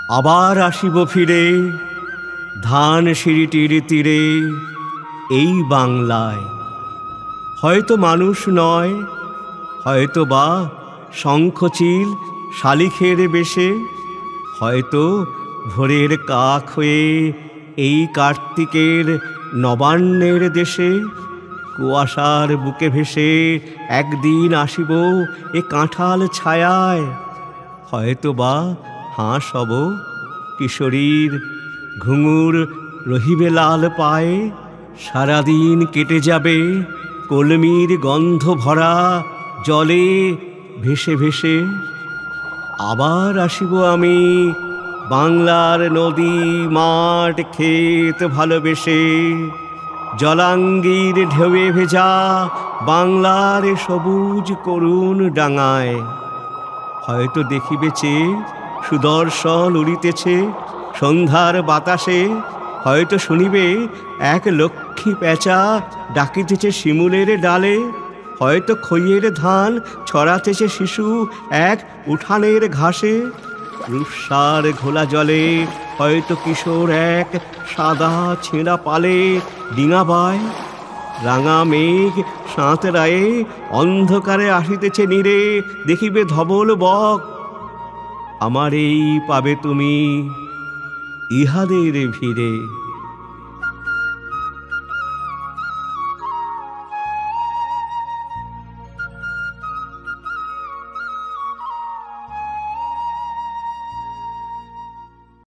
আবার আসিব ফিরে ধান সিঁড়িটির তীরে এই বাংলায়। হয়তো মানুষ নয়, হয়তো বা শঙ্খচিল শালিখের বেশে, হয়তো ভোরের কাক হয়ে এই কার্তিকের নবান্নের দেশে। কুয়াশার বুকে ভেসে একদিন আসিব এ কাঁঠাল ছায়ায়। হয়তো বা হাঁস হব কিশোরীর, ঘুঙুর রহিবে লাল পায়ে। সারাদিন কেটে যাবে কলমির গন্ধ ভরা জলে ভেসে ভেসে। আবার আসিব আমি বাংলার নদী মাঠ ক্ষেত ভালোবেসে। জলাঙ্গির ঢেউয়ে ভেজা বাংলার সবুজ করুণ ডাঙায়। হয়তো দেখিবে চেয়ে সুদর্শন উড়িতেছে সন্ধ্যার বাতাসে। হয়তো শুনিবে এক লক্ষ্মী পেঁচা ডাকিতেছে শিমুলের ডালে। হয়তো খইয়ের ধান ছড়াতেছে শিশু এক উঠানের ঘাসে। রূপসার ঘোলা জলে হয়তো কিশোর এক সাদা ছেঁড়া পালে ডিঙা বায়। রাঙা মেঘ সাঁতরায়ে অন্ধকারে আসিতেছে নীরে, দেখিবে ধবল বক। আমারেই পাবে তুমি ইহাদের ভিড়ে।